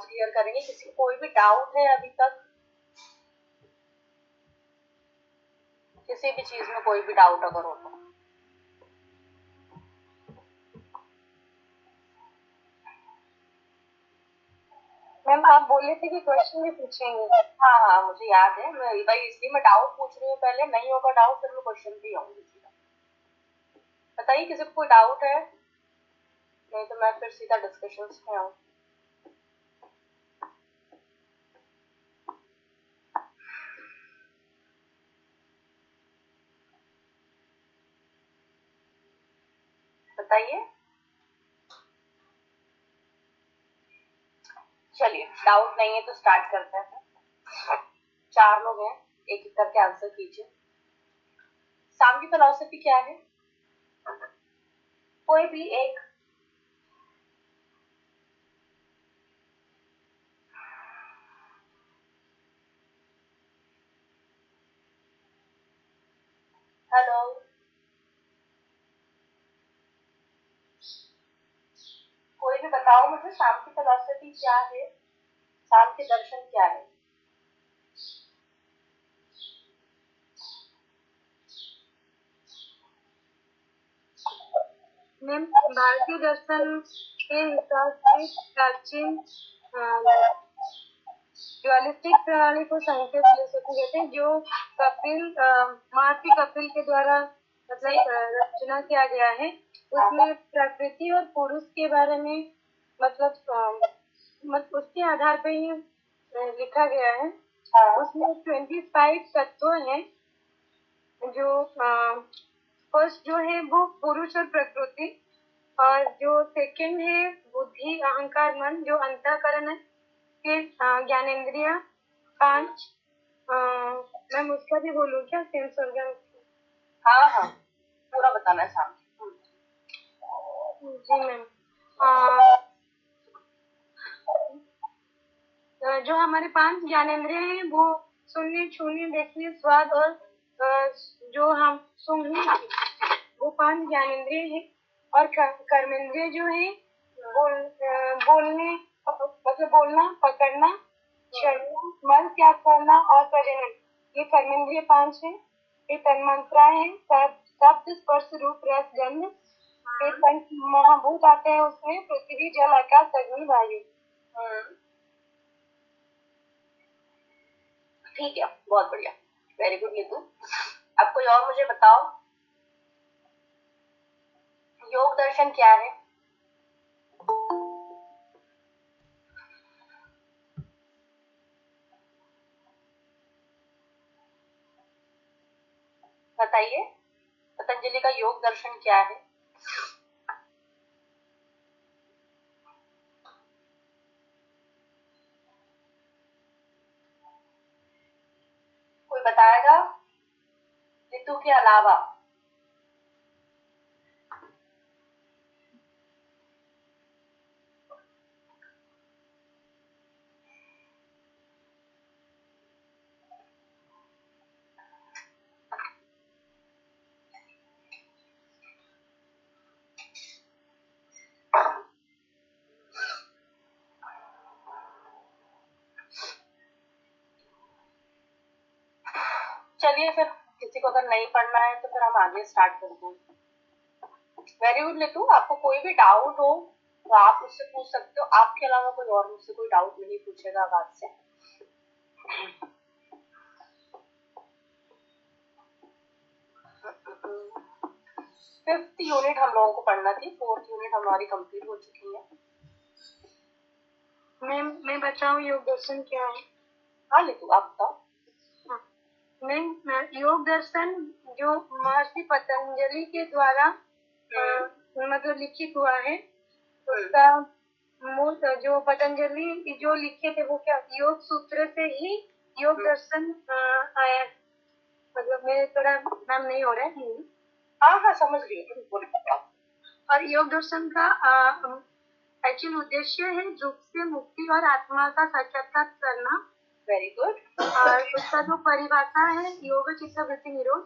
Doubts clear करेंगे। किसी को कोई भी डाउट है अभी तक? किसी भी चीज में कोई भी डाउट अगर हो तो मैम आप बोले थे कि क्वेश्चन भी पूछेंगे। हाँ हाँ मुझे याद है, मैं भाई इसलिए मैं डाउट पूछ रही हूँ पहले, नहीं होगा डाउट फिर मैं क्वेश्चन भी आऊंगी सीधा। बताइए किसी को कोई डाउट है, नहीं तो मैं फिर सीधा डिस्कशंस में आऊँ। बताइए। चलिए डाउट नहीं है तो स्टार्ट करते हैं। 4 लोग हैं, एक एक करके आंसर कीजिए। साम की फिलॉसफी क्या है? कोई भी एक। हेलो, कोई भी बताओ मुझे, शाम की फिलॉसफी क्या है, शाम के दर्शन क्या है? मैम भारतीय दर्शन के हिसाब से प्राचीन ज्वालिस्टिक प्रणाली को संख्या फिलोसफी कहते हैं, जो महर्षि कपिल के द्वारा मतलब रचना किया गया है। उसमें प्रकृति और पुरुष के बारे में मतलब उसके आधार पर ही लिखा गया है। उसमें 25 तत्व हैं, जो फर्स्ट जो है वो पुरुष और प्रकृति, और जो सेकंड है बुद्धि अहंकार मन, जो अंतःकरण है, फिर ज्ञानेंद्रिय 5। मैम उसका भी बोलूँ क्या, सेंस ऑर्गन? हाँ हाँ पूरा बताना है शाम जी मैम। जो हमारे 5 ज्ञानेंद्रिय हैं वो सुनने छूने देखने स्वाद और जो हम सुनने, वो 5 ज्ञानेंद्रिय हैं। और कर्मेंद्रिय जो है बोलने मतलब बोलना, पकड़ना, चलना, मल त्याग करना और प्रजनन, ये कर्मेंद्रिय 5 है। ये तन्मात्रा है, शब्द स्पर्श रूप रस गंध। फिर पंच महाभूत आते हैं उसमें, पृथ्वी जल आकाश अग्नि वायु। ठीक है, बहुत बढ़िया, वेरी गुड नीतू। अब कोई और मुझे बताओ, योग दर्शन क्या है? बताइए, पतंजलि का योग दर्शन क्या है? कोई बताएगा नीतू के अलावा? चलिए फिर, किसी को अगर नहीं पढ़ना है तो फिर हम आगे स्टार्ट करते हैं। वेरी गुड नीतू, आपको कोई भी डाउट हो तो आप मुझसे पूछ सकते हो, आपके अलावा कोई और मुझसे कोई डाउट नहीं पूछेगा बात से। 5th यूनिट हम लोगों को पढ़ना थी, 4th यूनिट हमारी कंप्लीट हो चुकी है। मैं बताऊं योग दर्शन क्या है? हाँ नीतू आप बताओ। मैं योग दर्शन जो महर्षि पतंजलि के द्वारा मतलब लिखित हुआ है, उसका मूल जो पतंजलि जो लिखे थे वो क्या, योग सूत्र से ही योग दर्शन आया। मतलब मेरे थोड़ा नाम नहीं हो रहा है हिंदी। हाँ समझ गई, और योग दर्शन का एक्चुअल उद्देश्य है दुख से मुक्ति और आत्मा का साक्षात्कार करना। Very good. और उसका जो परिभाषा है, योग चित्तवृत्ति निरोध,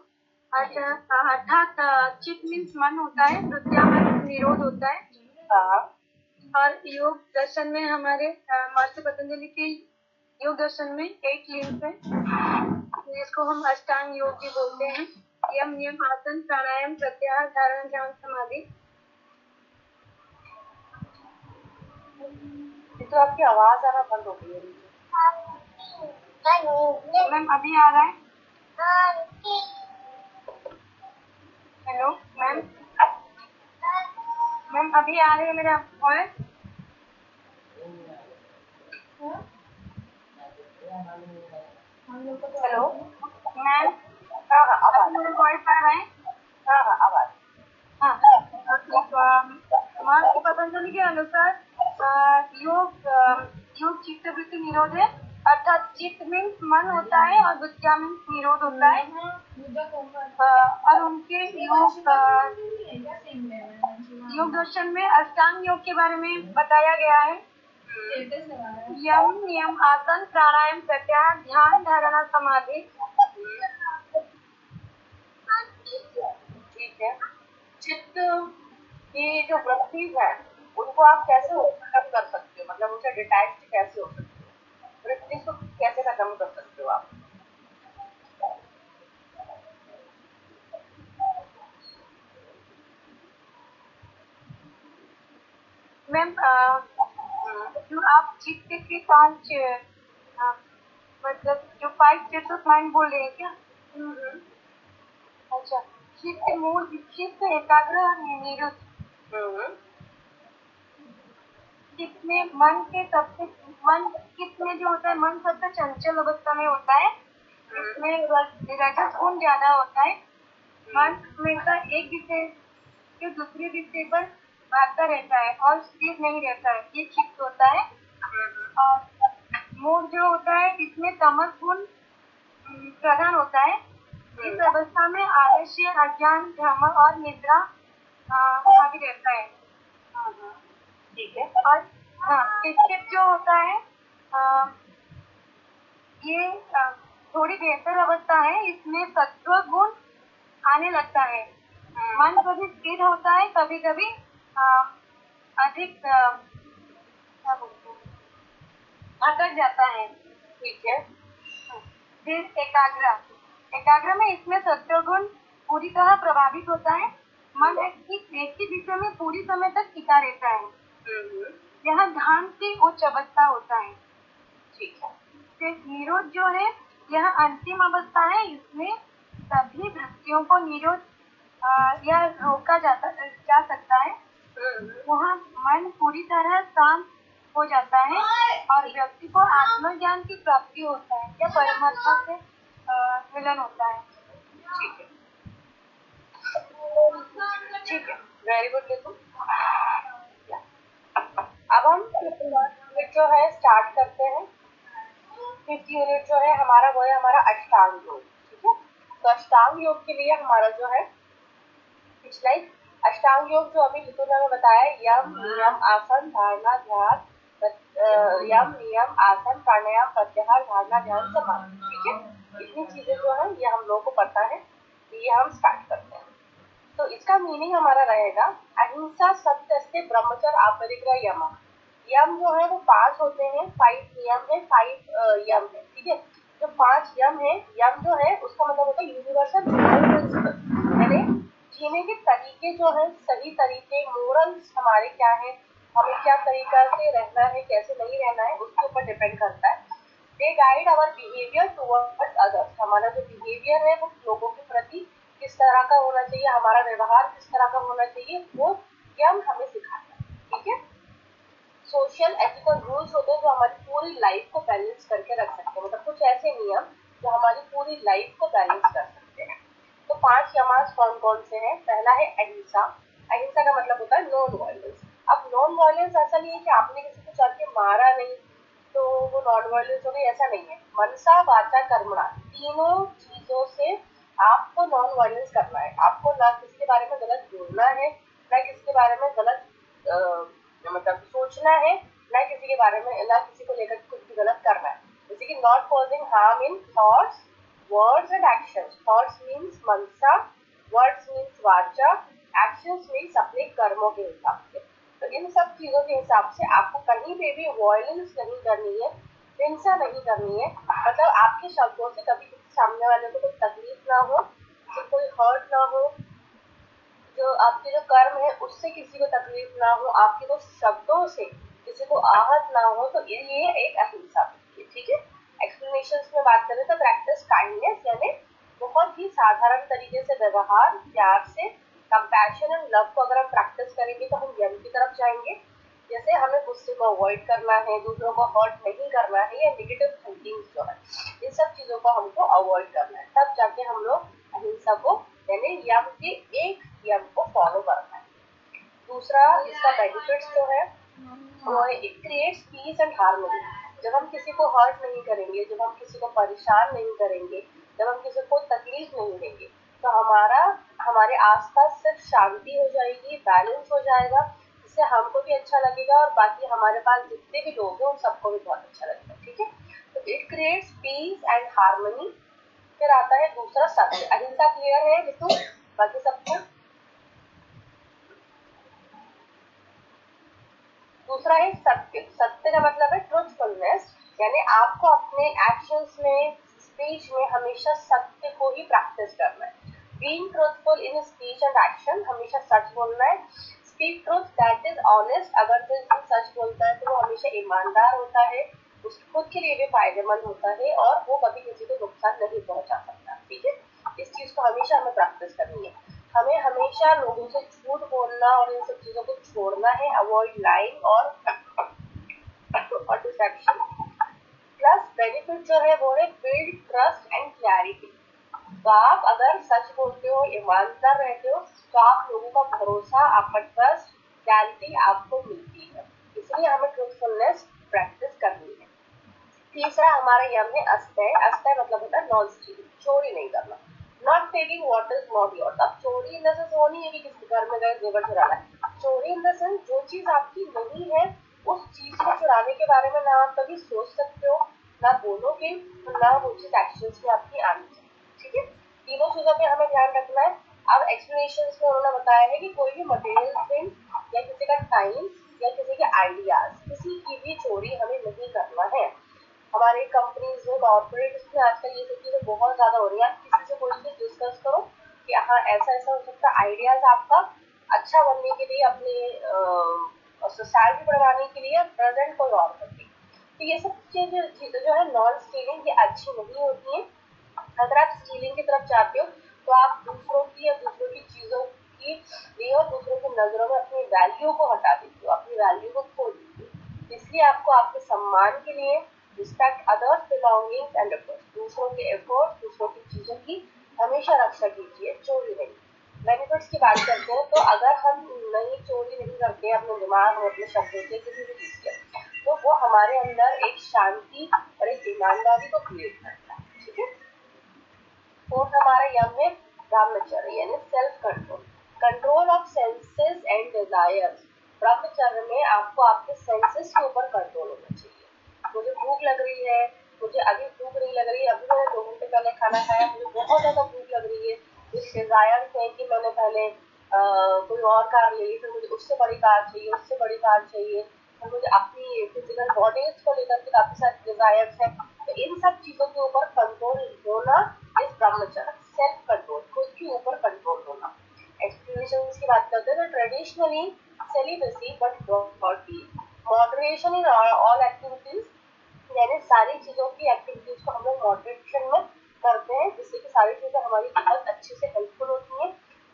अर्थात चित्त मीन्स मन होता है, वृत्तियां मन निरोध होता है। और योग दर्शन में हमारे महर्षि पतंजलि के योग दर्शन में 8 लिम्स है, जिसको हम अष्टांग योग भी बोलते हैं। यम, नियम, आसन, प्राणायाम, प्रत्याहार, धारणा, ध्यान, समाधि। तो आपकी आवाज आना बंद हो गई है। मैम अभी आ रहा है? हेलो मैम, मैम अभी आ रही है मेरा वॉइस? हेलो मैम, हाँ हाँ अब आ मेरा वॉइस आ रहा है? हाँ हाँ अब आ हाँ, महर्षि पतंजलि के अनुसार योग चित्त वृत्ति निरोध है, अर्थात चित्त मीन्स मन होता है और विद्या मीन्स निरोध होता है। और उनके योग दर्शन में अष्टांग योग के बारे में बताया गया है। यम, नियम, आसन, प्राणायाम, प्रत्याहार, ध्यान, धारणा, समाधि। ठीक है। चित्त की जो वृत्ति है उनको आप कैसे ओवरकम कर सकते हो, मतलब उनसे डिटैच कैसे हो सकते हो, वृत्ति को कैसे खत्म कर सकते हो आप? मैम जो आप चित्त के 5 मतलब जो 5 स्टेट्स ऑफ माइंड बोल रहे हैं क्या? अच्छा, चित्त, मूल, विक्षिप्त, एकाग्र और निरुद्ध। चित्त में चित्त में जो होता है, मन सबसे चंचल अवस्था में होता है, इसमें रजस गुण ज्यादा होता है। मन हमेशा एक दिशा से दूसरी दिशा पर भागता रहता है और स्थिर नहीं रहता है, ये चित्त होता है। और मूड जो होता है, इसमें तमस गुण प्रधान होता है। इस अवस्था में आलस्य, अज्ञान, भ्रम और निद्रा हावी रहता है। ठीक है। और विक्षिप्त जो होता है, ये थोड़ी बेहतर अवस्था है, इसमें सत्व गुण आने लगता है। मन कभी स्थिर होता है, कभी कभी अधिक भटक जाता है। ठीक है। फिर एकाग्र में इसमें सत्व गुण पूरी तरह प्रभावित होता है। मन एक ही दिशा में पूरी समय तक टिका रहता है। यह ध्यान की उच्च अवस्था होता है। ठीक है। फिर निरोध जो है, यह अंतिम अवस्था है, इसमें सभी वृत्तियों को निरोध या रोका जा सकता है। वहाँ मन पूरी तरह शांत हो जाता है और व्यक्ति को आत्मज्ञान की प्राप्ति होता है या परमात्मा से मिलन होता है। ठीक है। ठीक है, वेरी गुड लिखो। अब हम यूनिट जो है स्टार्ट करते हैं। 5th यूनिट जो है हमारा वो है हमारा अष्टांग योग। ठीक है, तो अष्टांग योग के लिए हमारा जो है पिछला अष्टांग योग जो अभी लिखुना में बताया, यम, नियम, आसन, धारणा, ध्यान, यम, नियम, आसन, प्राणायाम, प्रत्याहार, धारणा, ध्यान, समाधि। ठीक है, इतनी चीजें जो है ये हम लोगों को पता है, ये हम स्टार्ट करते हैं। तो इसका मीनिंग हमारा रहेगा अहिंसा, सत्य, अस्तेय, ब्रह्मचर्य, अपरिग्रह, यम। यम जो है वो 5 होते हैं, 5 नियम है, 5 यम है। ठीक है, जो 5 यम है, यम जो है उसका मतलब होता है यूनिवर्सल मोरल प्रिंसिपल, यानी जीने के तरीके जो है, सही तरीके, मोरल्स हमारे क्या है, हमें क्या तरीका से रहना है, कैसे नहीं रहना है, उसके ऊपर डिपेंड करता है। They guide our behaviour towards others, हमारा जो बिहेवियर है वो लोगों के प्रति किस तरह का होना चाहिए, हमारा व्यवहार किस तरह का होना चाहिए, वो यम हमें सिखाता है। ठीक है, सोशल एथिकल रूल्स होते हैं जो हमारी पूरी लाइफ को बैलेंस करके रख सकते हैं, मतलब कुछ ऐसे नियम जो हमारी पूरी लाइफ को बैलेंस कर सकते हैं। तो 5 यमास कौन कौन से हैं? पहला है अहिंसा। अहिंसा का मतलब होता है नॉन वायलेंस। अब नॉन वायलेंस ऐसा नहीं है कि आपने किसी को चल के मारा नहीं तो वो नॉन वायलेंस हो गई, ऐसा नहीं है। मनसा, वाचा, कर्मणा, तीनों चीजों से आपको नॉन वायलेंस करना है। आपको ना किसी के बारे में गलत बोलना है, ना किसी के बारे में गलत मतलब सोचना है, ना किसी के बारे में, ना किसी को लेकर कुछ भी गलत करना है। जैसे कि not causing harm in thoughts, words and actions. Thoughts means Mansa, words means वाचा, एक्शंस मीन्स अपने कर्मों के हिसाब से। तो इन सब चीजों के हिसाब से आपको कहीं पे भी वॉयलेंस नहीं करनी है, हिंसा नहीं करनी है। मतलब आपके शब्दों से कभी किसी सामने वाले को कोई तकलीफ ना हो, कोई हर्ट ना हो, जो आपके जो कर्म है उससे किसी को तकलीफ ना हो, आपके तो शब्दों से किसी को आहत ना हो, तो ये एक अहिंसा है। ठीक है, एक्सप्लेनेशंस में बात करें तो प्रैक्टिस काइंडनेस, यानी बहुत ही साधारण तरीके से व्यवहार, प्यार से, कंपैशन एंड लव को अगर हम प्रैक्टिस करेंगे तो हम यम की तरफ जाएंगे। जैसे हमें गुस्से को अवॉइड करना है, दूसरों को हर्ट नहीं करना है, या नेगेटिव थिंकिंग जो है, इन सब चीजों को हमको अवॉइड करना है, तब जाके हम लोग अहिंसा को, यानी यम के एक यम को फॉलो करना है। दूसरा इसका बेनिफिट्स जो है वो है it creates peace and harmony. जब हम किसी को हर्ट नहीं करेंगे, जब हम किसी को परेशान नहीं करेंगे, जब हम किसी को तकलीफ नहीं देंगे, तो हमारे आसपास सिर्फ शांति हो जाएगी, बैलेंस हो जाएगा, जिससे हमको भी अच्छा लगेगा और बाकी हमारे पास जितने भी लोग हैं उन सबको भी बहुत अच्छा लगेगा। ठीक है, तो it creates peace and harmony. फिर आता है दूसरा सत्य। अहिंसा क्लियर है बिल्कुल, बाकी सबको? दूसरा है सत्य। सत्य का मतलब है ट्रूथफुलनेस, यानी आपको अपने एक्शंस में, स्पीच में हमेशा सत्य को ही प्रैक्टिस करना है। Being truthful in speech and action, हमेशा सच बोलना है। Speak truth that is honest, अगर कोई सच बोलता है तो वो हमेशा ईमानदार होता है, उसके खुद के लिए भी फायदेमंद होता है और वो कभी किसी को नुकसान नहीं पहुंचा सकता। ठीक है, इस चीज को हमेशा हमें प्रैक्टिस करनी है। हमें हमेशा लोगों से झूठ बोलना और इन सब चीजों को छोड़ना है, अवॉइड लाइंग और डिसेप्शन। प्लस बेनिफिट जो है वो है बिल्ड ट्रस्ट एंड क्लैरिटी। तो आप अगर सच बोलते हो, ईमानदार रहते हो, तो आप लोगों का भरोसा, आपका ट्रस्ट, क्लैरिटी आपको मिलती है। इसलिए हमें ट्रूथफुलनेस प्रैक्टिस करनी है। तीसरा हमारा यम है अस्तय। अस्तय मतलब होता है नॉन स्टीलिंग, चोरी नहीं करना। Not taking what is not yours. अब चोरी इन द सेंस वो नहीं है कि किसी घर में गए जेवर चुराना है। चोरी इन द सेंस जो चीज आपकी नहीं है उस चीज को चुराने के बारे में ना आप कभी सोच सकते हो, ना बोलोगे, ना वो चीज एक्शंस में आपकी आनी चाहिए। ठीक है, तीनों चीजों पे हमें ध्यान रखना है। अब एक्सप्लेनेशंस में उन्होंने बताया है कि कोई भी मटेरियल थिंग या किसी का टाइम या किसी के आइडियाज, किसी की भी चोरी हमें नहीं करना है। हमारे कंपनीज में, कॉर्पोरेट्स में आजकल ये सब चीजें बहुत ज्यादा हो रही है। किसी से कोई चीज डिस्कस करो कि हाँ ऐसा ऐसा हो सकता है, आइडियाज आपका अच्छा बनने के लिए, अपने सोसाइटी बढ़वाने के लिए, प्रेजेंट कोई और करती। तो ये सब चीजें जो है नॉन स्टीलिंग, ये अच्छी नहीं होती है। अगर आप स्टीलिंग की तरफ जाते हो तो आप दूसरों की या दूसरों की चीजों की लिए और दूसरों की नजरों में अपनी वैल्यू को हटा देते हो, अपनी वैल्यू को खो देते हो। इसलिए आपको आपके सम्मान के लिए respect others belongings and efforts, दूसरों के एफर्ट्स, दूसरों की चीजों की हमेशा रक्षा कीजिए, चोरी नहीं। बेनिफिट्स की बात करते हैं तो अगर हम नहीं चोरी नहीं करते अपने दिमाग और अपने शब्दों से किसी भी चीज के, तो वो हमारे अंदर एक शांति और एक ईमानदारी को क्रिएट करता है। ठीक है, फोर्थ हमारा यम है ब्रह्मचर्य, यानी self control. Control of senses and desires. ब्रह्मचर्य में आपको आपके सेंसेस के ऊपर कंट्रोल होना चाहिए। मुझे भूख लग रही है, मुझे अभी भूख नहीं लग रही है, अभी मैंने 2 घंटे पहले खाना खाया, मुझे बहुत ज्यादा भूख लग रही है, मुझे डिजायर्स है कि मैंने पहले कोई और कार ले ली, फिर मुझे उससे बड़ी कार चाहिए, उससे बड़ी कार चाहिए, फिर मुझे अपनी फिजिकल बॉडीज को लेकर के काफी सारे डिजायर्स है। तो इन सब चीजों के ऊपर कंट्रोल होना इस ब्रह्मचर्य, सेल्फ कंट्रोल, खुद के ऊपर कंट्रोल होना। एक्सप्लेनेशन की बात करते हैं तो traditionally celibacy but moderation in all activities, यानी सारी चीजों की एक्टिविटीज को हम लोग मॉडरेशन में करते हैं, जिससे कि सारी चीजें हमारी बहुत अच्छे से हेल्पफुल होती हैं।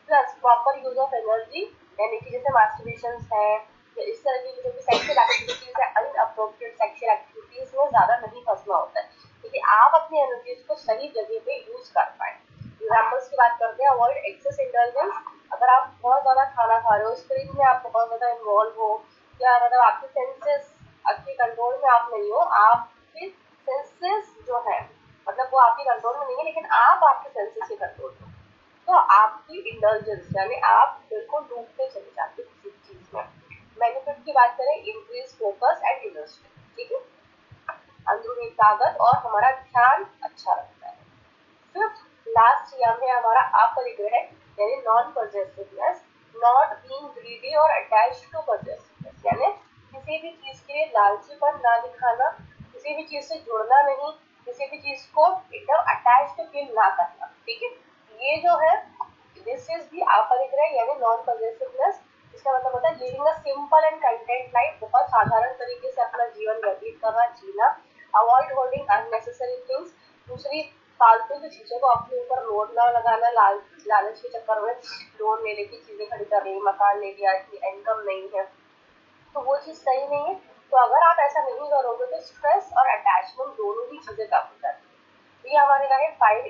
Plus proper use of energy, यानी कि जैसे मास्टरबेशन है या इस तरह की जो भी सेक्सुअल एक्टिविटीज है, अनअप्रोप्रिएट सेक्सुअल एक्टिविटीज में ज्यादा नहीं फंसना होता है, क्योंकि आप अपनी एनर्जीज को सही जगह पे यूज कर पाए। एग्जाम्पल्स की बात करते हैं, अवॉइड एक्सेस इंडल्जेंस। अगर आप बहुत ज्यादा खाना खा रहे हो, स्क्रीन में आप बहुत ज्यादा इन्वॉल्व हो, या मतलब आपके सेंसेस आपके कंट्रोल में आप नहीं हो, आपके सेंसेस जो है मतलब वो आपके कंट्रोल में नहीं है, लेकिन आप आपके सेंसेस के कंट्रोल में, तो आपकी इंडल्जेंस यानी आप बिल्कुल डूबते चले जाते किसी चीज में। बेनिफिट की बात करें, increase focus and inner strength. ठीक है, अंदरूनी ताकत और हमारा ध्यान अच्छा रहता है। फिफ्थ लास्ट यम है हमारा अपरिग्रह, यानी नॉन पॉजेसिवनेस, नॉट बीइंग ग्रीडी और अटैच्ड टू पॉजेसिवनेस। यानी किसी भी चीज के लिए लालचीपन ना दिखाना, किसी भी चीज से जुड़ना नहीं, किसी भी चीज को एकदम अटैच्ड फील ना करना। ठीक है, ये जो है दिस इज दी अपरिग्रह यानी नॉन पॉजेसिवनेस। इसका मतलब होता है living a simple and content life, बहुत साधारण तरीके से अपना जीवन व्यतीत करना, जीना, अवॉइड होल्डिंग अननेसेसरी थिंग्स, दूसरी फालतू की चीजों को अपने ऊपर लोड ना लगाना, लालच के चक्कर में लोन ले लेके चीजें खड़ी कर रही, मकान ले लिया, इतनी इनकम नहीं है, तो वो चीज सही नहीं है। तो अगर आप ऐसा नहीं करोगे तो स्ट्रेस और अटैचमेंट दोनों ही चीजें कम हो जाती है। ये हमारे रहे 5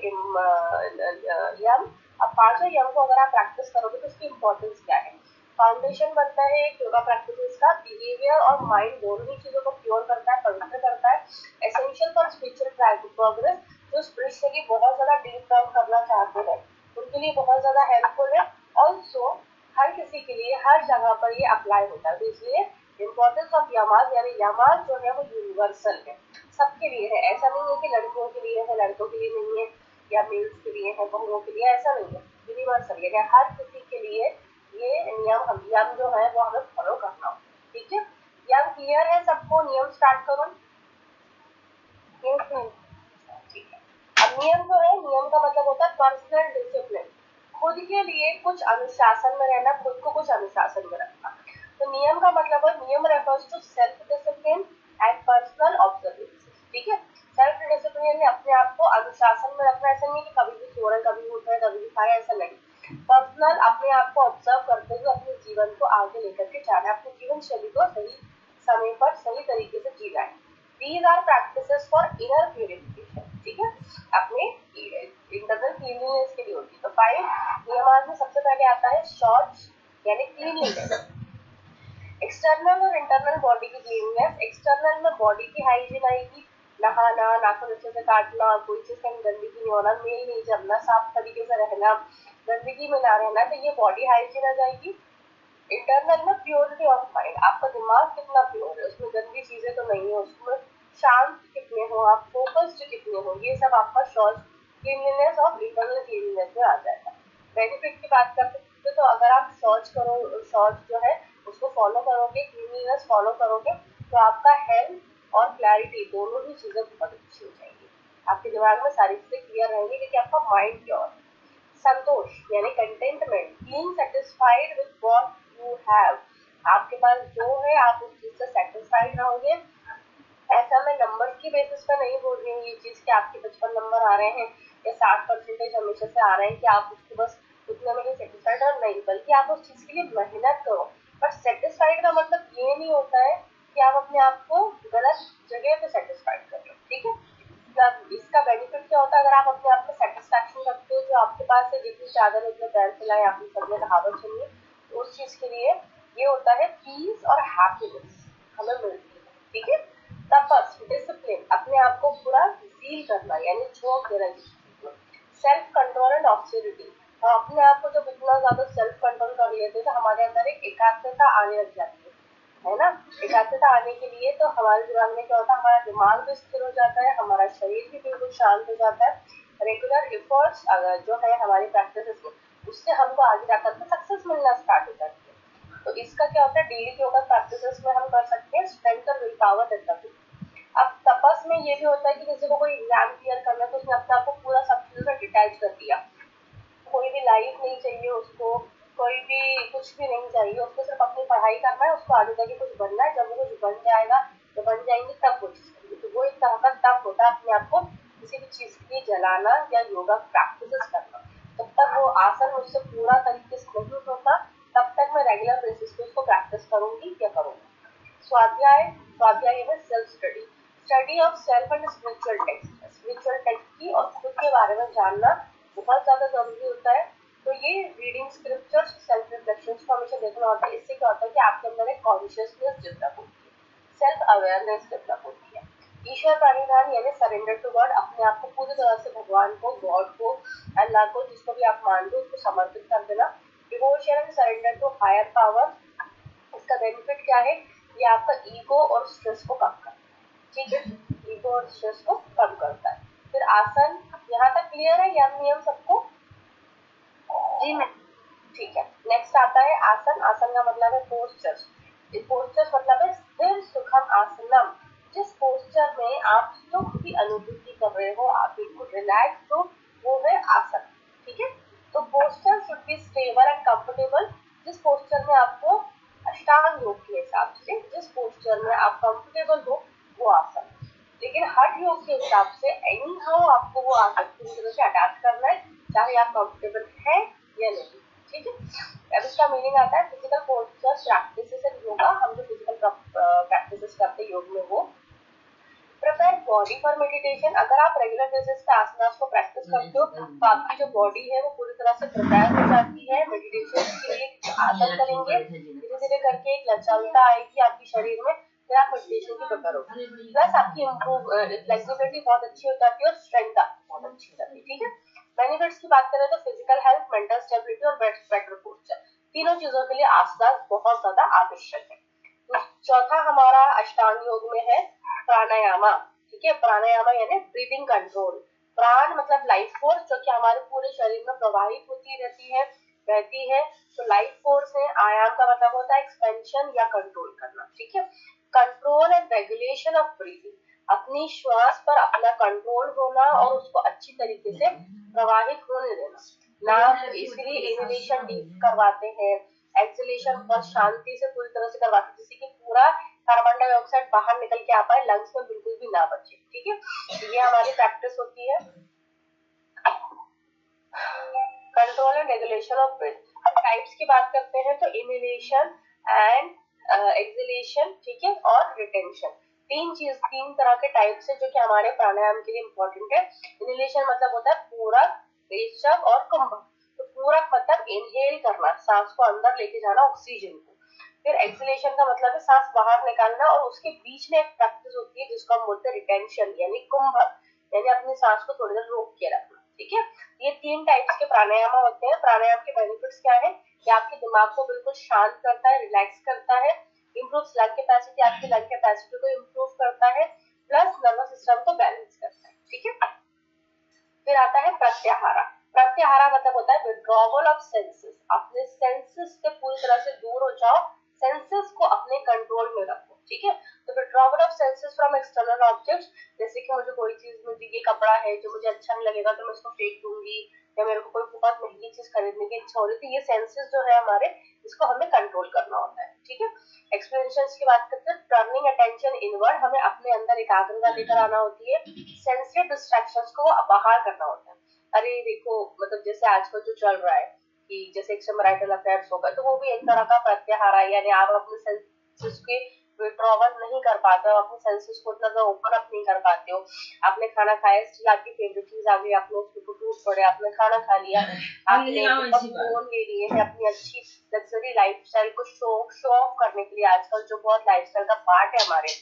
यम। अब 5वें यम को अगर आप प्रैक्टिस करोगे तो उसकी इम्पोर्टेंस क्या है। फाउंडेशन बनता है योगा प्रैक्टिस का, बिहेवियर और माइंड दोनों ही चीजों को प्योर करता है, पवित्र करता है। एसेंशियल फॉर स्पिरिचुअल प्रोग्रेस, जो स्पिरिचुअली बहुत ज्यादा डीप डाउन करना चाहते हैं उनके लिए बहुत ज्यादा हेल्पफुल है। ऑल्सो हर किसी के लिए हर जगह पर ये अप्लाई होता है, तो इसलिए इम्पोर्टेंस ऑफ यमाज यानी यमाज जो है वो यूनिवर्सल है, सबके लिए है। ऐसा नहीं है कि लड़कियों के लिए है, लड़कों के लिए नहीं है, या मेल्स के लिए है, बहुओं के लिए, ऐसा नहीं है, यूनिवर्सल है, हर किसी के लिए ये नियम यम जो है वो हमें फॉलो करना होगा। ठीक है, यम क्लियर है सबको? नियम स्टार्ट करो। ठीक है, अब नियम जो है, नियम का मतलब होता है पर्सनल डिसिप्लिन, खुद के लिए कुछ अनुशासन में रहना, खुद को कुछ अनुशासन में रखना। तो नियम का मतलब है, नियम refers to self discipline and personal observances. ठीक है, सेल्फ डिसिप्लिन यानी अपने आप को अनुशासन में रखना, ऐसा नहीं कि कभी भी सो रहे, कभी उठ रहे, कभी भी खा रहे, ऐसा नहीं। पर्सनल अपने आप को ऑब्जर्व करते हुए अपने जीवन को आगे लेकर के जाना है, अपनी जीवन शैली को सही समय पर सही तरीके से जीना है। These are practices for inner purification। ठीक है, अपने इंटरनल क्लीनलीनेस के लिए होती है। तो 5 नियमास में सबसे पहले आता है शौच यानी क्लीनलीनेस। एक्सटर्नल और इंटरनल बॉडी की क्लीनलीनेस। एक्सटर्नल में बॉडी की हाइजीन आएगी, नहाना, नाखून अच्छे से काटना, कोई चीज कहीं गंदगी नहीं होना, मेल नहीं जमना, साफ तरीके से रहना, गंदगी में ना रहना, तो ये बॉडी हाइजीन आ जाएगी। इंटरनल में प्योरिटी ऑफ माइंड, आपका दिमाग कितना प्योर है, उसमें गंदी चीजें तो नहीं है, उसमें शांत कितने हो आप, फोकस्ड कितने हो, ये सब आपका शौच क्लीनलीनेस और इंटरनल क्लीनलीनेस में आ जाएगा। बेनिफिट की बात करते हैं तो अगर आप शौच करो, शौच जो है उसको फॉलो करोगे, क्लीनलीनेस फॉलो करोगे, तो आपका हेल्थ और क्लैरिटी दोनों ही चीजें बहुत अच्छी हो जाएगी, आपके दिमाग में सारी चीजें क्लियर रहेंगी क्योंकि आपका माइंड प्योर। संतोष यानी contentment, being satisfied with what you have, आपके पास जो है आप उस चीज से सेटिस्फाइड रहोगे। ऐसा मैं नंबर की बेसिस पर नहीं बोल रही हूँ ये चीज कि आपके 55 नंबर आ रहे हैं या 60% हमेशा से आ रहे हैं कि आप उसको बस उतने में ही सेटिस्फाइड हो, नहीं, बल्कि आप उस चीज के लिए मेहनत करो। बट सेटिस्फाइड का मतलब ये नहीं होता है कि आप अपने आप को गलत जगह पे सेटिस्फाइड कर लो। ठीक है, इसका बेनिफिट क्या होता है, अगर आप अपने आप में सेटिस्फैक्शन रखते हो, जो आपके पास है, जितनी चादर उतने पैर फैलाए, आपने सबने कहावत सुनी, तो उस चीज के लिए ये होता है पीस और हैप्पीनेस हमें मिलती है। ठीक है, तपस डिसिप्लिन, अपने आप को पूरा सील करना यानी झोंक देना, सेल्फ कंट्रोल एंड ऑब्सर्विटी, हम अपने आप को जब इतना ज्यादा सेल्फ कंट्रोल कर लेते हैं तो हमारे अंदर एक एकाग्रता आने लग जाती है ना। एकाग्रता आने के लिए तो हमारे दिमाग में क्या होता है, हमारा दिमाग भी स्थिर हो जाता है, हमारा शरीर भी बिल्कुल शांत हो जाता है। रेगुलर एफर्ट्स अगर जो है हमारी प्रैक्टिस में, उससे हमको आगे जाकर के सक्सेस मिलना स्टार्ट हो जाती है। तो इसका क्या होता है, डेली योगा प्रैक्टिस में हम कर सकते हैं स्ट्रेंथ और विल पावर डेवलप। अब तपस में ये भी होता है कि किसी को कोई एग्जाम क्लियर करना है तो उसने अपने आप को पूरा सब चीजों से डिटैच कर दिया, कोई भी लाइफ नहीं चाहिए उसको, कोई भी कुछ भी नहीं चाहिए उसको, सिर्फ अपनी पढ़ाई करना है, उसको आगे जाके कुछ बनना है, जब वो कुछ बन जाएगा तो बन जाएंगे तब वो चीज करेंगे। तो वो एक तरह का तप होता है, अपने आप को किसी भी चीज के लिए जलाना या योगा प्रैक्टिस करना। जब तक वो आसन मुझसे पूरा तरीके से नहीं होता तब तक मैं रेगुलर बेसिस पे उसको प्रैक्टिस करूंगी या करूंगी। स्वाध्याय, स्वाध्याय में self study, study of self and spiritual text की और खुद के बारे में जानना बहुत ज्यादा जरूरी होता है। तो ये रीडिंग स्क्रिप्चर्स, सेल्फ रिफ्लेक्शन को हमेशा देखना होता है। इससे क्या होता है कि आपके अंदर एक कॉन्शियसनेस डेवलप होती है, सेल्फ अवेयरनेस डेवलप होती है। ईश्वर प्रणिधान यानी सरेंडर टू गॉड, अपने आप को पूरी तरह से भगवान को, गॉड को, अल्लाह को, जिसको भी आप मानते हो उसको समर्पित कर देना। Devotion and surrender to higher power, इसका बेनिफिट क्या है, ये आपका ईगो और स्ट्रेस को कम करता है। ठीक है, ईगो और स्ट्रेस को कम करता है। फिर आसन, यहाँ तक क्लियर है यम नियम सबको? जी मैम। ठीक है, नेक्स्ट आता है आसन। आसन का मतलब है पोस्चर। पोस्चर मतलब है स्थिर सुखम आसनम, जिस पोस्चर में आप सुख की अनुभूति कर रहे हो, आप बिल्कुल रिलैक्स हो, वो है आसन। ठीक है, तो posture should be stable and comfortable. जिस पोस्चर में आपको अष्टांग योग के हिसाब से जिस पोस्चर में आप कंफर्टेबल हो वो आसन। लेकिन हठ योग के हिसाब से एनी हाउ आपको वो आसन पूरी तरह से अटैच करना है, चाहे आप कंफर्टेबल है या नहीं। ठीक है, अब इसका मीनिंग आता है physical posture practices and yoga. हम जो फिजिकल प्रैक्टिसेस करते हैं योग में वो प्रिपेयर बॉडी फॉर मेडिटेशन। अगर आप रेगुलर बेसिस पे आसनास को प्रैक्टिस करते हो तो आपकी जो बॉडी है वो पूरी तरह से प्रिपेयर हो जाती है मेडिटेशन के लिए। आसन करेंगे धीरे धीरे करके एक लचलता आएगी आपके शरीर में, फिर आप मेडिटेशन की प्रिपेयर होगी। प्लस आपकी फ्लेक्सिबिलिटी बहुत अच्छी हो जाती है और स्ट्रेंथ आपकी बहुत अच्छी हो जाती है। ठीक है, बेनिफिट्स की बात करें तो फिजिकल हेल्थ, मेंटल स्टेबिलिटी और बेटर पोस्चर, तीनों चीजों के लिए आसनास बहुत ज्यादा आवश्यक है। तो चौथा हमारा अष्टांग योग में है प्राणायामा। ठीक है, प्राणायामा यानी ब्रीदिंग कंट्रोल। प्राण मतलब लाइफ फोर्स जो कि हमारे पूरे शरीर में प्रवाहित होती रहती है, बहती है। तो लाइफ फोर्स है। आयाम का मतलब होता है एक्सपेंशन या कंट्रोल करना। ठीक है, control and regulation of breathing, अपनी श्वास पर अपना कंट्रोल होना और उसको अच्छी तरीके से प्रवाहित होने देना। नाम इसलिए इनहेलेशन डीप करवाते हैं, एक्सहेलेशन बहुत शांति से पूरी तरह से करवाते हैं, जिससे कि पूरा कार्बन डाइऑक्साइड बाहर निकल के आ पाए, लंग्स में बिल्कुल भी ना बचे। ठीक है, ये हमारी प्रैक्टिस होती है। Control and regulation of breath. Types की बात करते हैं तो इनहेलेशन एंड एक्सहेलेशन, ठीक है, और रिटेंशन। तीन तरह के टाइप्स है जो कि हमारे प्राणायाम के लिए इम्पोर्टेंट है। इनहेलेशन मतलब होता है पूरक, रेचक और कुंभक। तो पूरक मतलब इनहेल करना, सांस को अंदर लेके जाना ऑक्सीजन को। फिर एक्सहेलेशन का मतलब है सांस बाहर निकालना, और उसके बीच में एक प्रैक्टिस होती है जिसको हम बोलते हैं रिटेंशन यानी कुंभक, यानी अपनी सांस को थोड़ी देर रोक के रखना। ठीक है, ये तीन टाइप्स के प्राणायाम होते हैं। प्राणायाम के बेनिफिट्स क्या है कि आपके दिमाग को बिल्कुल शांत करता है, रिलैक्स करता है, इम्प्रूव लंग कैपेसिटी, आपकी लंग कैपेसिटी को इम्प्रूव करता है, प्लस नर्वस सिस्टम को बैलेंस करता है। ठीक है, फिर आता है प्रत्याहारा। प्रत्याहारा मतलब होता है विड्रॉवल ऑफ सेंसेस, अपने सेंसेस से पूरी तरह से दूर हो जाओ, सेंसेस को अपने कंट्रोल में रखो। ठीक है, तो withdrawal of senses from external objects, जैसे कि मुझे कोई चीज, मुझे ये कपड़ा है जो मुझे अच्छा नहीं लगेगा तो मैं इसको फेंक दूंगी, या मेरे को कोई बहुत महंगी चीज खरीदने की इच्छा हो रही थी, ये सेंसेस जो है हमारे, इसको हमें कंट्रोल करना होता है। ठीक है, एक्सप्लेनेशन की बात करते हैं, टर्निंग अटेंशन इनवर्ड, हमें अपने अंदर एकाग्रता लेकर आना होती है, सेंसरी डिस्ट्रैक्शंस को बाहर करना होता है। अरे देखो, मतलब जैसे आजकल जो चल रहा है कि जैसे एक्सट्रामैरिटल अफेयर्स होगा, तो वो भी एक तरह का प्रत्याहार है, यानी आप अपने सेंसेस के विड्रॉवल नहीं कर पाते हो, अपने सेंसेस को उतना ज्यादा ओपन अप नहीं कर पाते हो। आपने खाना खाया, स्टिल आपकी फेवरेट चीज आ गई, आपने उसको टूट पड़े, आपने खाना खा लिया, आपने फोन ले लिए है, अपनी अच्छी लग्जरी लाइफस्टाइल को शो ऑफ करने के लिए। आजकल जो बहुत लाइफस्टाइल का पार्ट है हमारे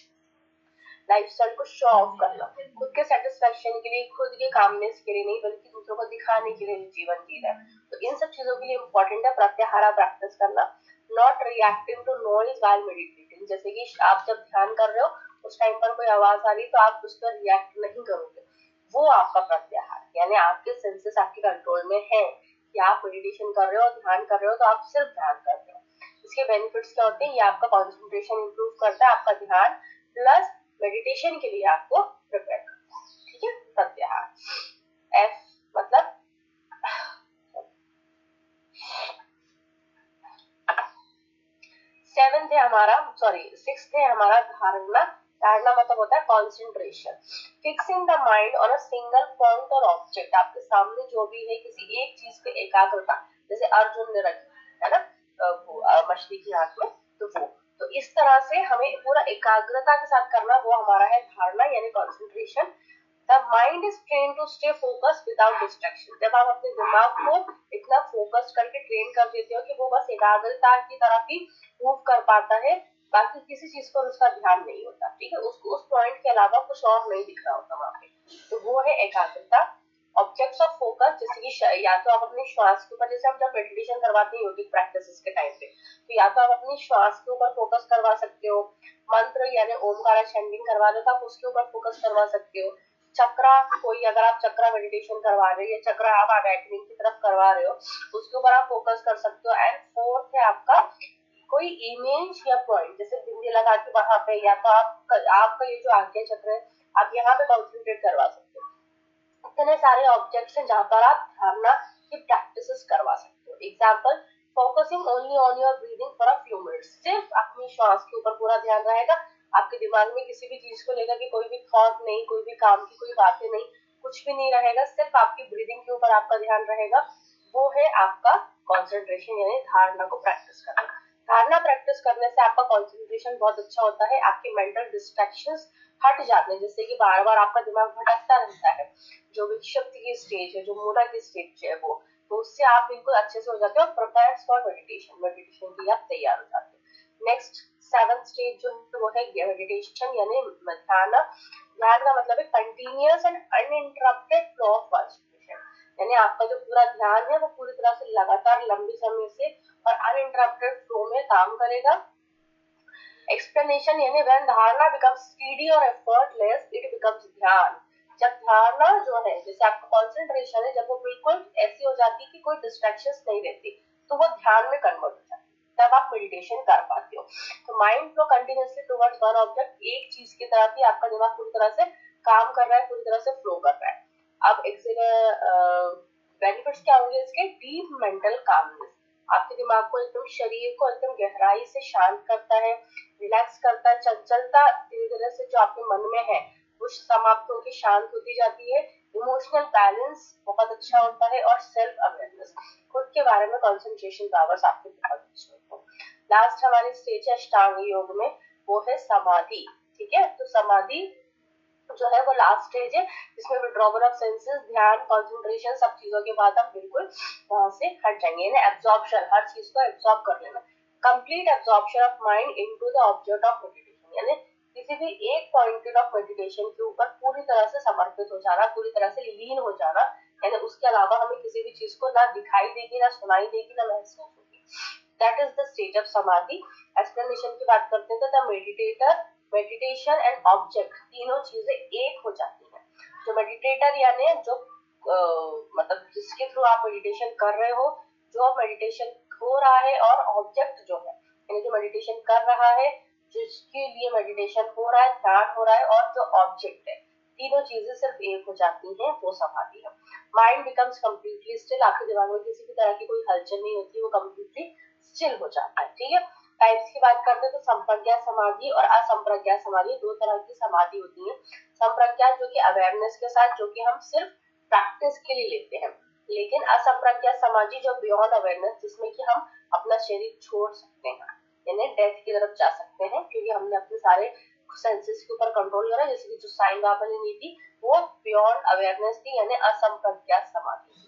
लाइफस्टाइल को शो ऑफ करना, खुद के सेटिस्फेक्शन के लिए, खुद के कामनेस के लिए नहीं, बल्कि दूसरों को दिखाने के लिए जीवन जी रहा है। तो इन सब चीजों के लिए इम्पोर्टेंट है प्रत्याहारा प्रैक्टिस करना। Not reacting to noise while meditating, जैसे कि आप जब ध्यान कर रहे हो उस टाइम पर कोई आवाज आ रही तो आप उस पर रिएक्ट नहीं करोगे, वो आपका प्रत्याहार, यानी आपके सेंसेस आपके कंट्रोल में है कि आप मेडिटेशन कर रहे हो, ध्यान कर रहे हो, तो आप सिर्फ ध्यान कर रहे हो। इसके बेनिफिट्स क्या होते हैं, ये आपका कॉन्सेंट्रेशन इंप्रूव करता है, आपका ध्यान, प्लस मेडिटेशन के लिए आपको प्रिपेयर करता है। ठीक है, प्रत्याहार। एफ मतलब सेवेंथ है हमारा, सॉरी सिक्स्थ है हमारा धारणा। धारणा मतलब होता है concentration, fixing the mind on a single point और ऑब्जेक्ट। आपके सामने जो भी है किसी एक चीज पे एकाग्रता, जैसे अर्जुन ने रखी है ना मछली की आंख में, तो इस तरह से हमें पूरा एकाग्रता के साथ करना, वो हमारा है धारणा यानी concentration. The mind is trained to stay focused without distraction. जब आप अपने दिमाग को इतना फोकस करके ट्रेन कर देते हो कि वो बस एकाग्रता की तरफ ही मूव कर पाता है, बाकी किसी चीज पर उसका ध्यान नहीं होता। ठीक है, उसको उस पॉइंट के अलावा कुछ और नहीं दिख रहा होता वहां पे, तो वो है एकाग्रता। ऑब्जेक्ट्स ऑफ फोकस, जैसे कि या तो आप अपनी श्वास के ऊपर, जैसे हम जब मेडिटेशन करवाते हैं योगिक प्रैक्टिसेस के टाइम पे, तो या तो आप अपनी श्वास के ऊपर फोकस करवा सकते हो, मंत्र यानी ओमकार चैंटिंग करवा लो तो आप उसके ऊपर फोकस करवा सकते हो। चक्रा, कोई अगर आप चक्रा मेडिटेशन करवा रहे हो या चक्रा आप अवेकनिंग की तरफ करवा रहे हो, उसके ऊपर आप फोकस कर सकते हो। एंड फोर्थ है आपका कोई इमेज या पॉइंट जैसे बिंदी लगा के वहां पे, या तो आपका ये जो आज्ञा चक्र है आप यहाँ पे कॉन्सेंट्रेट करवा सकते हो। इतने सारे ऑब्जेक्ट्स हैं जहाँ पर आप धारणा की प्रैक्टिस करवा सकते हो। Example, focusing only on your breathing for a few minutes, सिर्फ अपनी श्वास के ऊपर पूरा ध्यान रहेगा, आपके दिमाग में किसी भी चीज को लेकर के कोई भी थॉट नहीं, कोई भी काम की कोई बातें नहीं, कुछ भी नहीं रहेगा, सिर्फ आपकी ब्रीदिंग के ऊपर आपका ध्यान रहेगा। वो है आपका कॉन्सेंट्रेशन, यानी धारणा को प्रैक्टिस करना। धारणा प्रैक्टिस करने से आपका कॉन्सेंट्रेशन बहुत अच्छा होता है, आपके मेंटल डिस्ट्रैक्शंस हट जाते हैं, जिससे कि बार बार आपका दिमाग भटकता रहता है। जो विक्षिप्त की स्टेज है, जो मूला की स्टेज है वो, तो उससे आप बिल्कुल अच्छे से हो जाते हो, प्रिपेयर फॉर मेडिटेशन के लिए आप तैयार हो जाते हो। नेक्स्ट 7th स्टेज जो है वो है मेडिटेशन यानी ध्यान। ध्यान का मतलब है continuous and uninterrupted flow of concentration, यानी आपका जो पूरा ध्यान है वो पूरी तरह से लगातार लंबे समय से और अनइंटरप्टेड फ्लो में काम करेगा। एक्सप्लेनेशन यानी व्हेन धारणा बिकम्स स्टीडी और एफर्टलेस इट बिकम्स ध्यान। जब धारणा जो है, जैसे आपका कॉन्सेंट्रेशन है, जब वो बिल्कुल ऐसी हो जाती है कि कोई डिस्ट्रैक्शंस नहीं रहती, तो वो ध्यान में कन्वर्ट हो जाती है, तब आप मेडिटेशन कर पाते हो। तो mind flow continuously towards one object, एक चीज की तरफ ही आपका दिमाग पूरी तरह से काम कर रहा है, पूरी तरह से फ्लो कर रहा है। अब बेनिफिट्स क्या होंगे इसके? डीप मेंटल कामनेस, आपके दिमाग को एकदम, शरीर को एकदम गहराई से शांत करता है, रिलैक्स करता है। चंचलता धीरे धीरे से जो आपके मन में है वो समाप्त होकर शांत होती जाती है। इमोशनल बैलेंस बहुत अच्छा होता है और सेल्फ अवेयरनेस, खुद के बारे में कंसंट्रेशन पावर्स आपके बहुत अच्छे होते हैं। लास्ट हमारी स्टेज है अष्टांग योग में, वो है समाधि। ठीक है, तो समाधि जो है वो लास्ट स्टेज है जिसमें विड्रॉवल ऑफ सेंसेस, ध्यान, कंसंट्रेशन, सब चीजों के बाद हम बिल्कुल वहां से हट जाएंगे, यानी एब्जॉर्प्शन, हर चीज को एब्जॉर्ब कर लेना, complete absorption of mind into the object of meditation, यानी किसी भी एक पॉइंट ऑफ मेडिटेशन के ऊपर पूरी तरह से समर्पित हो जाना, पूरी तरह से लीन हो जाना, यानी उसके अलावा हमें किसी भी चीज को ना दिखाई देगी, ना सुनाई देगी, ना महसूस होगी। That is the stage of समाधि। एक्सप्लेनेशन की बात करते हैं तो the meditator, meditation and object, तीनों चीजें एक हो जाती हैं। जो मेडिटेटर यानी जो मतलब जिसके थ्रू आप मेडिटेशन कर रहे हो, जो मेडिटेशन हो रहा है, और ऑब्जेक्ट जो है यानी जो मेडिटेशन कर रहा है, जिसके लिए मेडिटेशन हो रहा है, ध्यान हो रहा है, और जो ऑब्जेक्ट है, तीनों चीजें सिर्फ एक हो जाती हैं, वो समाधि है। माइंड बिकम्स कंप्लीटली स्टिल, आपके दिमाग में किसी भी तरह की कोई हलचल नहीं होती, वो कंप्लीटली स्टिल हो जाता है। ठीक है, टाइप्स की बात करते हैं तो संप्रज्ञा समाधि और असंप्रज्ञा समाधि, दो तरह की समाधि होती है। संप्रज्ञा जो कि अवेयरनेस के साथ, जो कि हम सिर्फ प्रैक्टिस के लिए लेते हैं, लेकिन असंप्रज्ञा समाधि जो बियॉन्ड अवेयरनेस, जिसमें कि हम अपना शरीर छोड़ सकते हैं, यानी डेथ की तरफ जा सकते हैं, क्योंकि हमने अपने सारे सेंसेस के ऊपर कंट्रोल करा, जैसे कि जो साईं बाबा ने ली थी वो बियॉन्ड अवेयरनेस थी, यानी असंप्रज्ञा समाधि।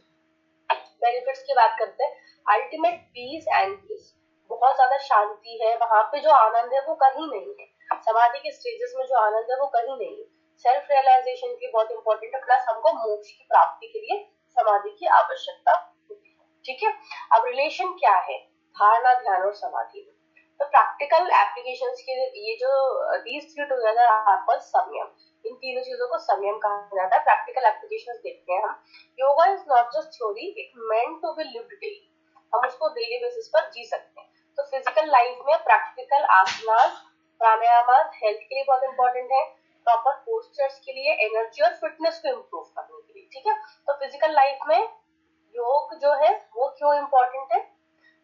बेनिफिट्स की बात करते हैं, अल्टीमेट पीस एंड ब्लिस, बहुत ज्यादा शांति है वहां पे, जो आनंद है वो कहीं नहीं है। समाधि के स्टेजेस में जो आनंद है वो कहीं नहीं है। सेल्फ रियलाइजेशन की बहुत इंपॉर्टेंट है, प्लस हमको मोक्ष की प्राप्ति के लिए समाधि की आवश्यकता होती है। ठीक है, अब रिलेशन क्या है धारणा, ध्यान और समाधि में? तो प्रैक्टिकल एप्लीकेशंस के ये जो these three together are called samyam, इन तीनों चीजों को संयम कहा जाता है। प्रैक्टिकल एप्लीकेशंस देखते हैं हम। Yoga is not just theory, it meant to be lived daily, हम उसको डेली बेसिस पर जी सकते हैं। तो फिजिकल लाइफ में प्रैक्टिकल आसनास, प्राणायाम हेल्थ के लिए बहुत इंपॉर्टेंट है, प्रॉपर पोस्चर्स के लिए, एनर्जी और फिटनेस को इम्प्रूव करने के लिए। ठीक है, तो फिजिकल लाइफ में योग जो है वो क्यों इम्पोर्टेंट है?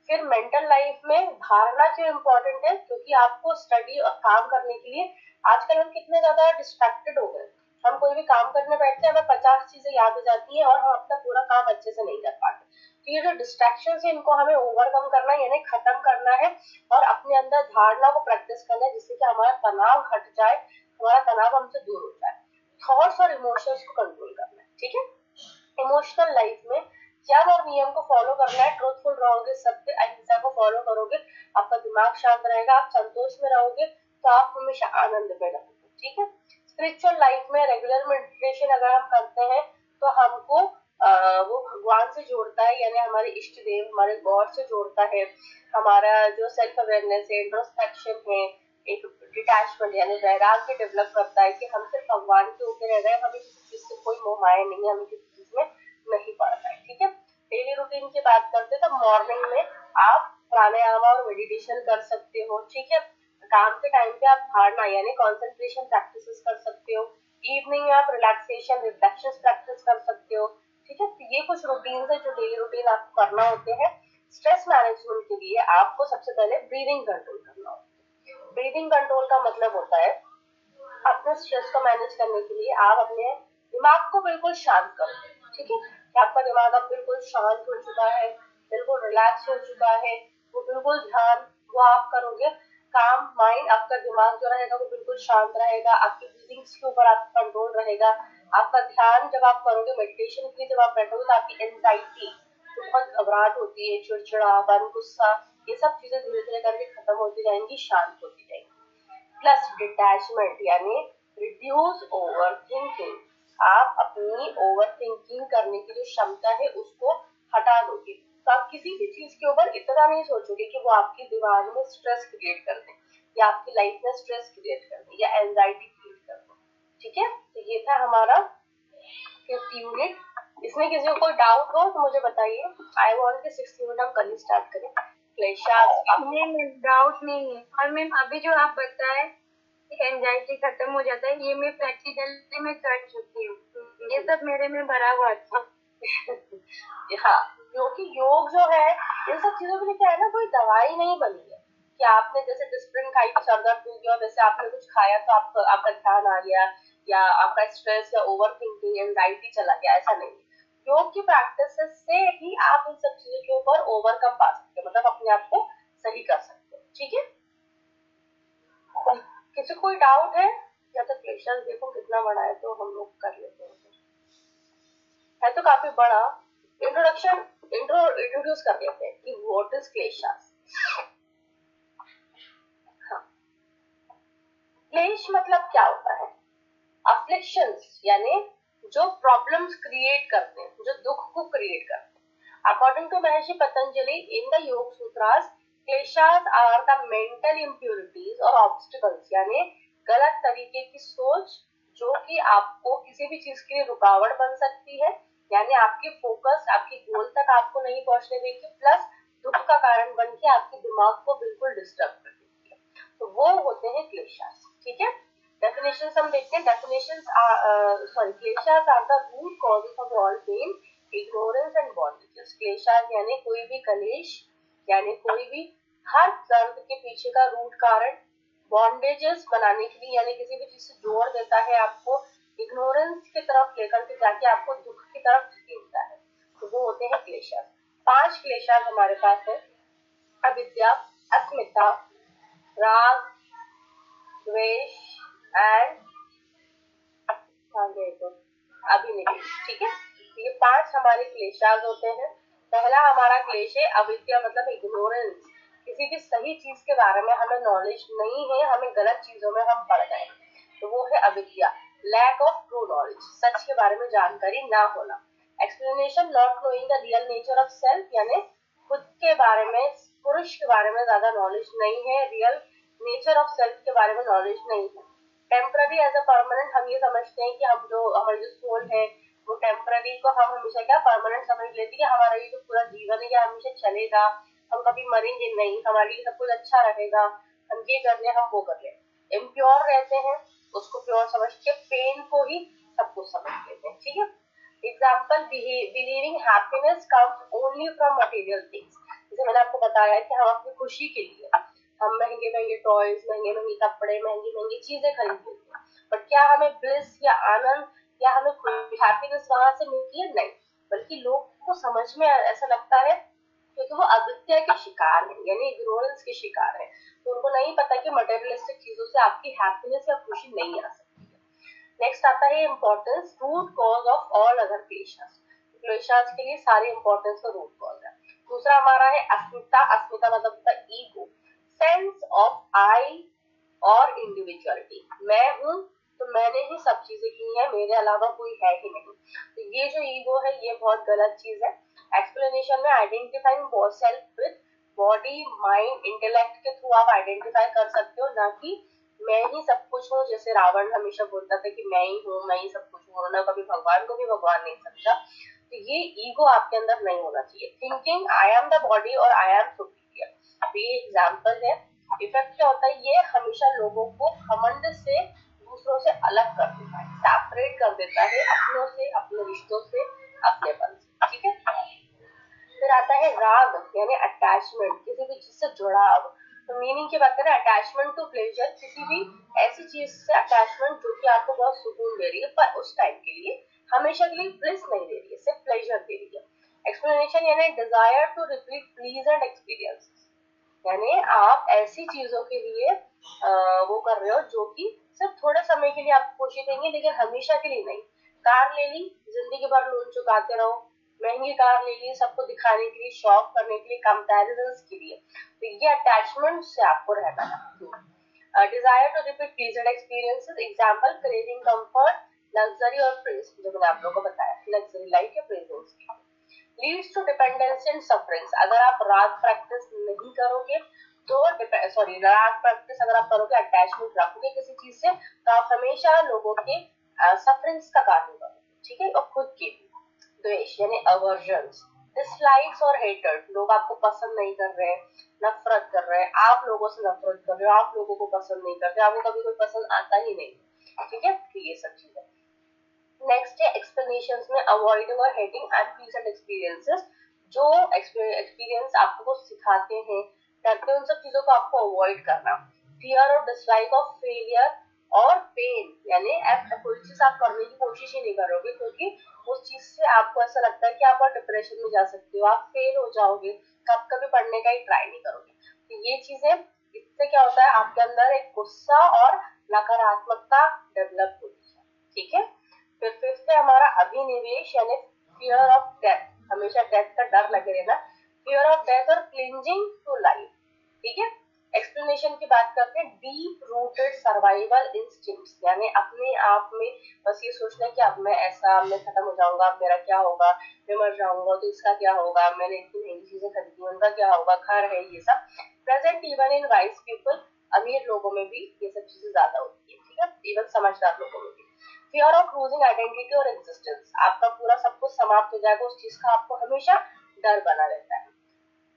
फिर मेंटल लाइफ में धारणा क्यों इम्पोर्टेंट है? क्योंकि आपको स्टडी और काम करने के लिए आजकल हम कितने ज्यादा डिस्ट्रैक्टेड हो गए, हम कोई भी काम करने बैठते हैं हमें 50 चीजें याद हो जाती है और हम अपना पूरा काम अच्छे से नहीं कर पाते। तो ये जो डिस्ट्रैक्शन है इनको हमें ओवरकम करना है, यानी खत्म करना है, और अपने अंदर धारणा को प्रैक्टिस करना है, जिससे कि हमारा तनाव हट जाए, हमारा तनाव हमसे दूर हो जाए। थॉट्स और इमोशंस को कंट्रोल करना है। ठीक है, इमोशनल लाइफ में ज्ञान और नियम को फॉलो करना है, ट्रूथफुल रहोगे, सत्य अहिंसा को फॉलो करोगे, आपका दिमाग शांत रहेगा, आप संतोष में रहोगे, तो आप हमेशा आनंद में रहोगे। ठीक है, स्पिरिचुअल लाइफ में रेगुलर मेडिटेशन अगर हम करते हैं तो हमको वो भगवान से जोड़ता है, यानी हमारे इष्ट देव, हमारे गॉड से जोड़ता है। हमारा जो सेल्फ अवेयरनेस है, इंट्रोस्पेक्शन है, एक डिटैचमेंट यानी वैराग्य डेवलप करता है कि हम सिर्फ भगवान के ऊपर रह रहे हैं, हमें किसी चीज से कोई मोह माया नहीं है, हमें किसी चीज में नहीं पड़ता है। ठीक है, डेली रूटीन की बात करते हैं तो मॉर्निंग में आप प्राणायाम और मेडिटेशन कर सकते हो, ठीक है। काम के टाइम पे आप धारणा यानी कंसंट्रेशन प्रैक्टिसेस कर सकते हो। इवनिंग में आप रिलैक्सेशन रिफ्लेक्शन प्रैक्टिस कर सकते हो, ठीक है। तो ये कुछ रूटीन है जो डेली रूटीन आपको करना होते हैं। स्ट्रेस मैनेजमेंट के लिए आपको सबसे पहले ब्रीदिंग कंट्रोल करना होता है। ब्रीदिंग कंट्रोल का मतलब होता है अपने स्ट्रेस को मैनेज करने के लिए आप अपने दिमाग को बिल्कुल शांत करो, ठीक है। कि आपका दिमाग अब बिल्कुल शांत हो चुका है, बिल्कुल रिलैक्स हो चुका है, वो बिल्कुल ध्यान वो आप करोगे। काम माइंड, आपका दिमाग जो रहेगा वो बिल्कुल शांत रहेगा, आपकी ब्रीदिंग्स के ऊपर आपका कंट्रोल रहेगा। आपका ध्यान जब आप करोगे मेडिटेशन के लिए, जब आप बैठोगे तो आपकी एंजाइटी, बहुत घबराहट होती है, चिड़चिड़ापन, गुस्सा, ये सब चीजें धीरे धीरे करके खत्म होती जाएंगी, शांत होती जाएंगी। प्लस डिटैचमेंट यानी रिड्यूस ओवर थिंकिंग, आप अपनी ओवर थिंकिंग करने की जो क्षमता है उसको हटा दोगे। तो आप किसी भी चीज के ऊपर इतना नहीं सोचोगे कि वो आपके दिमाग में स्ट्रेस क्रिएट कर दे या आपकी लाइफ में स्ट्रेस क्रिएट कर दे या एंजाइटी क्रिएट कर दे, ठीक है। तो ये था हमारा 5th यूनिट। इसमें किसी को कोई डाउट हो तो मुझे बताइए। आई वांट कि 6th यूनिट हम कल ही स्टार्ट करें। नहीं, डाउट नहीं है। और मैम अभी जो आप बताए एंजाइटी खत्म हो जाता है, ये मैं प्रैक्टिकली में कर चुकी हूँ, ये सब मेरे में भरा हुआ था। हाँ, क्योंकि योग जो है इन सब चीजों के लिए क्या है ना, कोई दवाई नहीं बनी है कि आपने जैसे डिस्प्रिन खाई तो सर दर्द हो गया, जैसे आपने कुछ खाया तो आपका ध्यान आ गया या आपका स्ट्रेस या ओवर थिंकिंग एंजाइटी चला गया, ऐसा नहीं है। योग की प्रैक्टिस से ही आप इन सब चीजों के ऊपर ओवरकम पा सकते हो, मतलब अपने आप को सही कर सकते हो, ठीक है। किसी को कोई डाउट है या तो क्वेश्चन देखो कितना बड़ा है तो हम लोग कर लेते हैं, है तो काफी बड़ा। इंट्रोड्यूस कर लेते हैं कि व्हाट इज क्लेशास। हाँ, क्लेश मतलब क्या होता है? अफ्लिक्शंस यानी जो प्रॉब्लम्स क्रिएट करते हैं, जो दुख को क्रिएट करते हैं। According to Maharshi Patanjali in the योग सूत्रास, क्लेशास आर द मेंटल इम्प्योरिटीज और ऑब्स्टिकल्स यानी गलत तरीके की सोच जो कि आपको किसी भी चीज के लिए रुकावट बन सकती है, यानी आपकी फोकस आपकी गोल तक आपको नहीं पहुंचने देगी, प्लस दुख का कारण बन के आपके दिमाग को बिल्कुल डिस्टर्ब कर देती है। तो वो होते हैं क्लेशास, ठीक है। डेफिनेशंस हम देखते हैं। क्लेशास are the root causes of all pain, ignorance and bondages. क्लेशास यानी कोई भी कलेश, यानी कोई भी हर दर्द के पीछे का रूट कारण, बॉन्डेजेस बनाने के लिए यानी किसी भी चीज से जोड़ देता है आपको, इग्नोरेंस की तरफ लेकर के जाके आपको दुख की तरफ खींचता है, तो वो होते हैं क्लेशास। 5 क्लेशास हमारे पास है। अविद्या, अस्मिता, राग, द्वेष एंड अभिनिवेश, ठीक है। तो ये 5 हमारे क्लेशास होते हैं। पहला हमारा क्लेश है अविद्या, मतलब इग्नोरेंस, किसी भी सही चीज के बारे में हमें नॉलेज नहीं है, हमें गलत चीजों में हम पड़ गए, तो वो है अविद्या। लैक ऑफ ट्रू नॉलेज, सच के बारे में जानकारी ना होना। Explanation, not knowing the real nature of self, यानी खुद के बारे में, पुरुष के बारे में ज्यादा नॉलेज नहीं है, रियल नेचर ऑफ सेल्फ के बारे में नॉलेज नहीं है। टेम्पररी एज अ परमानेंट, हम ये समझते हैं कि हम जो हमारी जो सोल है वो टेम्पररी को हम हमेशा क्या परमानेंट समझ लेते हैं कि हमारा ये जो पूरा जीवन है ये हमेशा चलेगा, हम कभी मरेंगे नहीं, हमारे लिए सब कुछ अच्छा रहेगा, हम ये कर ले हम वो कर ले। इम्प्योर रहते हैं, उसको प्योर समझ के पेन को ही सब कुछ समझ लेते हैं, ठीक है। Example, believing happiness comes only from material things. जैसे मैंने आपको बताया कि हम अपनी खुशी के लिए हम महंगे महंगे टॉयज, महंगे महंगे कपड़े, महंगी महंगी चीजें खरीदते हैं, बट क्या हमें ब्लिस या आनंद या हमें हैप्पीनेस वहां से मिलती है? नहीं, बल्कि लोग को समझ में ऐसा लगता है क्योंकि वो अविद्या के शिकार है, यानी इग्नोरेंस के शिकार है, तो उनको नहीं पता कि मटेरियलिस्टिक चीजों से आपकी हैप्पीनेस या खुशी नहीं आ सकती है। नेक्स्ट आता है importance, root cause of all other क्लेशास। क्लेशास के लिए सारे इम्पोर्टेंस का रूट कॉज है। दूसरा हमारा है अस्मिता। अस्मिता मतलब होता है ईगो, सेंस ऑफ आई और इंडिविजुअलिटी, मैं हूँ तो मैंने ही सब चीजें की हैं, मेरे अलावा कोई है ही नहीं। तो ये जो ईगो है ये बहुत गलत चीज है। एक्सप्लेनेशन में identifying self with body, mind, intellect के थ्रू आप आइडेंटिफाई कर सकते हो, ना कि मैं ही सब कुछ हूँ। जैसे रावण हमेशा बोलता था कि मैं ही हूँ, मैं ही सब कुछ हूँ, उन्होंने कभी भगवान को भी भगवान नहीं समझा। तो ये ईगो आपके अंदर नहीं होना चाहिए। Thinking I am the body और आई एम सुपीरियर, अब ये एग्जाम्पल है। इफेक्ट क्या होता है, ये हमेशा लोगों को घमंड से दूसरों से अलग कर देता है, सेपरेट कर देता है अपनों से, अपने रिश्तों से, अपनेपन से। ठीक है, फिर आता है राग यानी अटैचमेंट, किसी भी चीज से जुड़ाव। तो मीनिंग की बात करें, अटैचमेंट टू प्लेजर, किसी भी ऐसी चीज से अटैचमेंट जो कि आपको बहुत सुकून दे रही है पर उस टाइम के लिए, हमेशा के लिए ब्लिस नहीं दे रही है, सिर्फ प्लेजर दे रही है। एक्सप्लेनेशन यानी desire to repeat pleasant experience, यानी आप ऐसी चीजों के लिए वो कर रहे हो जो कि सिर्फ थोड़े समय के लिए आपको खुशी देंगे लेकिन हमेशा के लिए नहीं। कार ले ली, जिंदगी भर लोन चुकाते रहो, महंगी कार ले ली सबको दिखाने के लिए, शॉप करने के लिए, कंपैरिजंस के लिए, तो ये अटैचमेंट से आपको रहना है। Desire to repeat pleasant experiences, example craving comfort, luxury और प्रेज, जो मैंने आप लोगों को बताया, लग्जरी लाइफ या presence leads to dependency and sufferings. अगर आप राग प्रैक्टिस नहीं करोगे तो राग प्रैक्टिस अगर आप करोगे, अटैचमेंट रखोगे किसी चीज से, तो आप हमेशा लोगों के सफरिंग्स का कारण करोगे। ठीक है, और खुद की द्वेष यानी अवर्जन्स, डिसलाइक्स और हेटेड, लोग आपको पसंद नहीं कर रहे हैं, नफरत कर रहे हैं, आप लोगों से नफरत कर रहे हो, आप लोगों को पसंद नहीं करते, आपको कभी कोई पसंद आता ही नहीं। ठीक है, तो ये सब चीजें। नेक्स्ट है एक्सप्लेनेशंस में अवॉइड और हेटिंग अनप्लीजेंट एक्सपीरियंसेस, जो एक्सपीरियंस आपको सिखाते हैं, करते हैं, उन सब चीजों को आपको अवॉइड करना। फियर और डिसलाइक ऑफ फेलियर और पेन, यानी आप कोई चीज आप करने की कोशिश ही नहीं करोगे क्योंकि उस चीज से आपको ऐसा लगता है कि आप और डिप्रेशन में जा सकते हो, आप फेल हो जाओगे, तो आप कभी पढ़ने का ही ट्राई नहीं करोगे। तो ये चीजें, इससे क्या होता है, आपके अंदर एक गुस्सा और नकारात्मकता डेवलप होती है। ठीक है, फिर फिफ्थ है हमारा अभिनिवेश यानी फियर ऑफ डेथ, हमेशा डेथ का डर लगे रहना, फियर ऑफ डेथ और क्लिंजिंग टू लाइफ। ठीक है, एक्सप्लेनेशन की बात करते हैं, डीप रूटेड सर्वाइवल इंस्टिंक्ट्स, यानी अपने आप में बस ये सोचना कि अब मैं ऐसा, मैं खत्म हो जाऊंगा, अब मेरा क्या होगा, मैं मर जाऊंगा तो इसका क्या होगा, मैंने इतनी महंगी चीजें खरीदी उनका क्या होगा, घर है, ये सब present even in wise people, अमीर लोगों में भी ये सब चीजें ज्यादा होती है। ठीक है, इवन समझदार लोगों में भी। फियर ऑफ लूजिंग आइडेंटिटी और एग्जिस्टेंस, आपका पूरा सब कुछ समाप्त हो जाएगा, उस चीज का आपको हमेशा डर बना रहता है।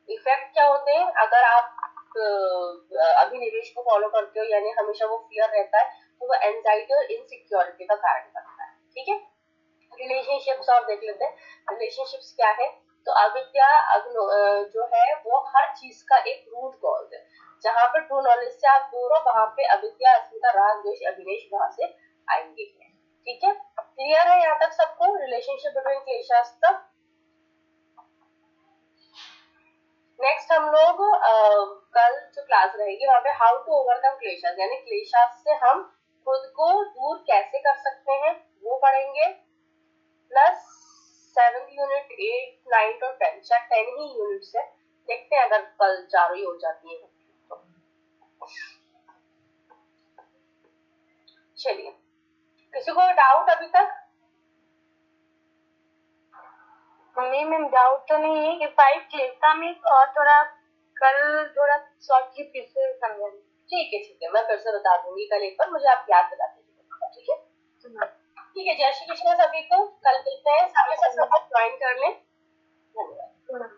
इफेक्ट क्या होते हैं, अगर आप अभिनिवेश को फॉलो करते हो यानी हमेशा वो फियर रहता है, तो वो एंजाइटी और इनसिक्योरिटी का कारण बनता है। ठीक है, रिलेशनशिप्स और देख लेते हैं, रिलेशनशिप्स क्या है, तो अविद्या जो है वो हर चीज का एक रूट कॉज है। जहाँ पे ट्रू नॉलेज से आप दूर हो, वहां पे अविद्या, अस्मिता, राग, द्वेष, अभिनिवेश वहां से आएंगे। ठीक है, क्लियर है यहाँ तक सबको, रिलेशनशिप बिटवीन क्लेशास्त्र। नेक्स्ट हम लोग कल जो क्लास रहेगी वहाँ पे हाउ टू ओवरकम क्लेशस, यानी क्लेशस से हम खुद को दूर कैसे कर सकते हैं वो पढ़ेंगे। प्लस 7th यूनिट, 8, 9 और 10, शायद 10 ही यूनिट्स है, देखते हैं अगर कल चारों ही हो जाती है तो। चलिए, किसी को डाउट अभी तक? नहीं मैम, डाउट तो नहीं है कि 5 क्लेशा में और थोड़ा कल थोड़ा शॉर्टली फिर से समझा। ठीक है, मैं फिर से बता दूंगी कल एक बार, मुझे आप याद दिला दीजिएगा। ठीक है, ठीक है, जय श्री कृष्ण सभी को, कल मिलते हैं, सारे सब ज्वाइन कर लें। धन्यवाद।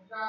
का